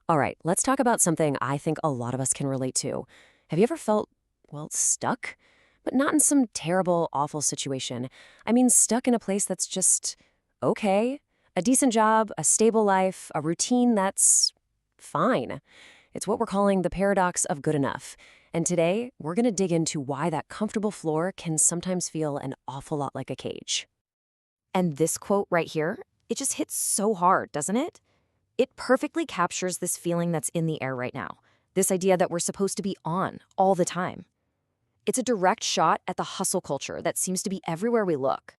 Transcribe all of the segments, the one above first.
All right, let's talk about something I think a lot of us can relate to. Have you ever felt, well, stuck? But not in some terrible, awful situation. I mean, stuck in a place that's just okay. A decent job, a stable life, a routine that's fine. It's what we're calling the paradox of good enough. And today, we're going to dig into why that comfortable floor can sometimes feel an awful lot like a cage. And this quote right here, it just hits so hard, doesn't it? It perfectly captures this feeling that's in the air right now. This idea that we're supposed to be on all the time. It's a direct shot at the hustle culture that seems to be everywhere we look.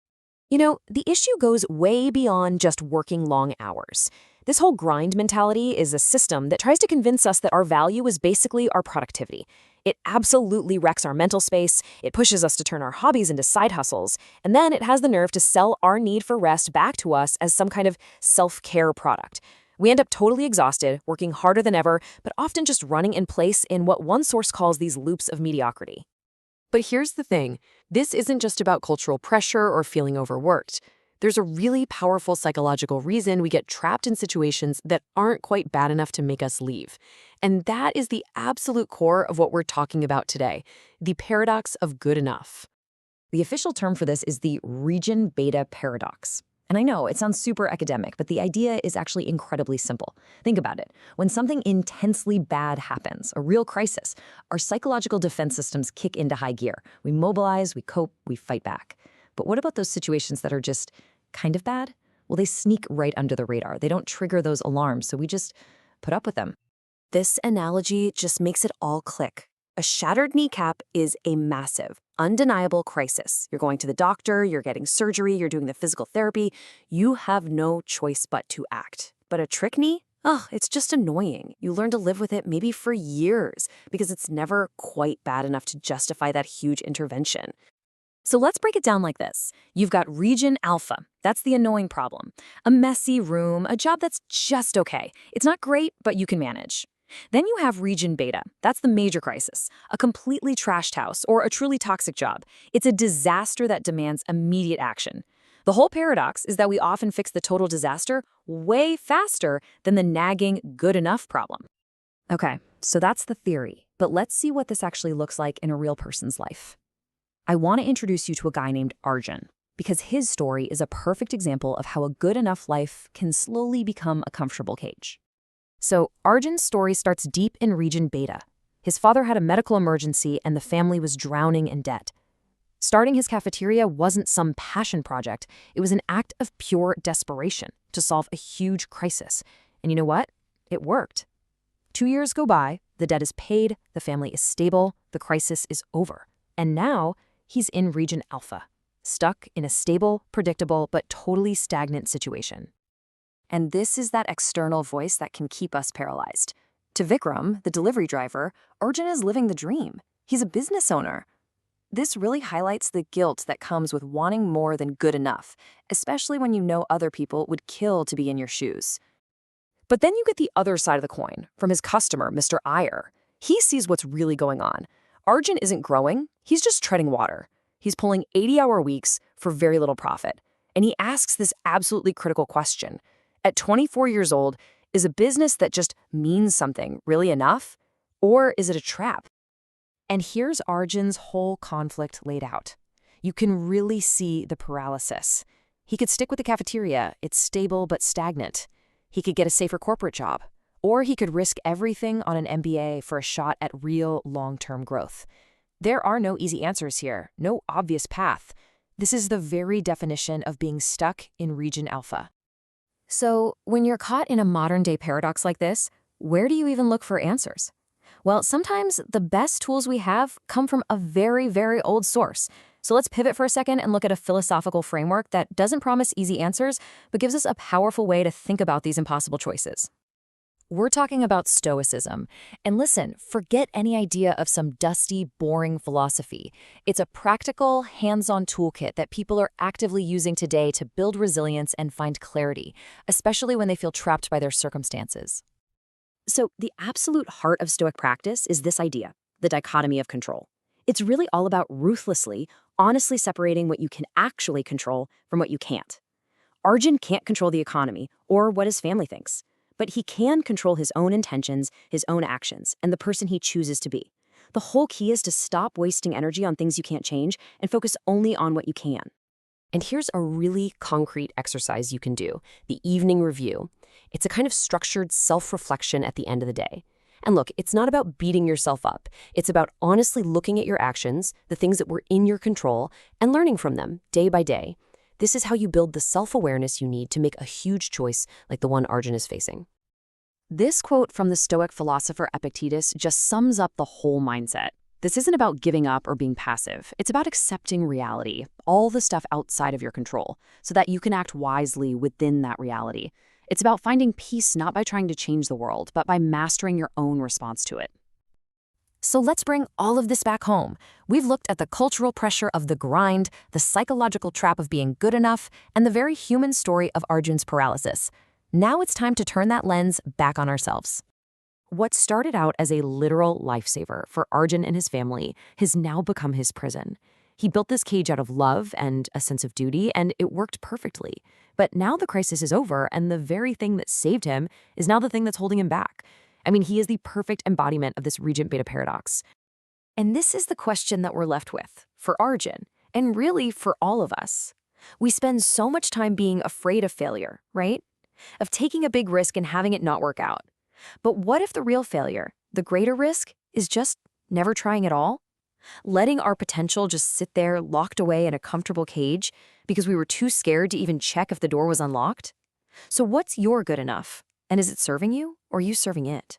You know, the issue goes way beyond just working long hours. This whole grind mentality is a system that tries to convince us that our value is basically our productivity. It absolutely wrecks our mental space, it pushes us to turn our hobbies into side hustles, and then it has the nerve to sell our need for rest back to us as some kind of self-care product. We end up totally exhausted, working harder than ever, but often just running in place in what one source calls these loops of mediocrity. But here's the thing, this isn't just about cultural pressure or feeling overworked. There's a really powerful psychological reason we get trapped in situations that aren't quite bad enough to make us leave. And that is the absolute core of what we're talking about today, the paradox of good enough. The official term for this is the region beta paradox. And I know it sounds super academic, but the idea is actually incredibly simple. Think about it. When something intensely bad happens, a real crisis, our psychological defense systems kick into high gear. We mobilize, we cope, we fight back. But what about those situations that are just kind of bad? Well, they sneak right under the radar. They don't trigger those alarms, so we just put up with them. This analogy just makes it all click. A shattered kneecap is a massive, undeniable crisis. You're going to the doctor, you're getting surgery, you're doing the physical therapy. You have no choice but to act. But a trick knee? Oh, it's just annoying. You learn to live with it maybe for years because it's never quite bad enough to justify that huge intervention. So let's break it down like this. You've got region alpha. That's the annoying problem. A messy room, a job that's just okay. It's not great, but you can manage. Then you have region beta. That's the major crisis. A completely trashed house or a truly toxic job. It's a disaster that demands immediate action. The whole paradox is that we often fix the total disaster way faster than the nagging good enough problem. Okay, so that's the theory. But let's see what this actually looks like in a real person's life. I want to introduce you to a guy named Arjun, because his story is a perfect example of how a good enough life can slowly become a comfortable cage. So Arjun's story starts deep in region beta. His father had a medical emergency and the family was drowning in debt. Starting his cafeteria wasn't some passion project. It was an act of pure desperation to solve a huge crisis. And you know what? It worked. 2 years go by, the debt is paid, the family is stable, the crisis is over. And now he's in region alpha, stuck in a stable, predictable, but totally stagnant situation. And this is that external voice that can keep us paralyzed. To Vikram, the delivery driver, Arjun is living the dream. He's a business owner. This really highlights the guilt that comes with wanting more than good enough, especially when you know other people would kill to be in your shoes. But then you get the other side of the coin, from his customer, Mr. Iyer. He sees what's really going on. Arjun isn't growing, he's just treading water. He's pulling 80-hour weeks for very little profit. And he asks this absolutely critical question. At 24 years old, is a business that just means something really enough? Or is it a trap? And here's Arjun's whole conflict laid out. You can really see the paralysis. He could stick with the cafeteria, it's stable but stagnant. He could get a safer corporate job. Or he could risk everything on an MBA for a shot at real long-term growth. There are no easy answers here, no obvious path. This is the very definition of being stuck in region alpha. So, when you're caught in a modern-day paradox like this, where do you even look for answers? Well, sometimes the best tools we have come from a very, very old source. So let's pivot for a second and look at a philosophical framework that doesn't promise easy answers, but gives us a powerful way to think about these impossible choices. We're talking about Stoicism. And listen, forget any idea of some dusty, boring philosophy. It's a practical, hands-on toolkit that people are actively using today to build resilience and find clarity, especially when they feel trapped by their circumstances. So the absolute heart of Stoic practice is this idea, the dichotomy of control. It's really all about ruthlessly, honestly separating what you can actually control from what you can't. Arjun can't control the economy or what his family thinks. but he can control his own intentions, his own actions, and the person he chooses to be. The whole key is to stop wasting energy on things you can't change and focus only on what you can. And here's a really concrete exercise you can do, the evening review. It's a kind of structured self-reflection at the end of the day. And look, it's not about beating yourself up. It's about honestly looking at your actions, the things that were in your control, and learning from them day by day. This is how you build the self-awareness you need to make a huge choice like the one Arjun is facing. This quote from the Stoic philosopher Epictetus just sums up the whole mindset. This isn't about giving up or being passive. It's about accepting reality, all the stuff outside of your control, so that you can act wisely within that reality. It's about finding peace not by trying to change the world, but by mastering your own response to it. So let's bring all of this back home. We've looked at the cultural pressure of the grind, the psychological trap of being good enough, and the very human story of Arjun's paralysis. Now it's time to turn that lens back on ourselves. What started out as a literal lifesaver for Arjun and his family has now become his prison. He built this cage out of love and a sense of duty, and it worked perfectly. But now the crisis is over, and the very thing that saved him is now the thing that's holding him back. I mean, he is the perfect embodiment of this Regent Beta paradox. And this is the question that we're left with, for Arjun, and really for all of us. We spend so much time being afraid of failure, right? Of taking a big risk and having it not work out. But what if the real failure, the greater risk, is just never trying at all? Letting our potential just sit there locked away in a comfortable cage because we were too scared to even check if the door was unlocked? So what's your good enough? And is it serving you, or are you serving it?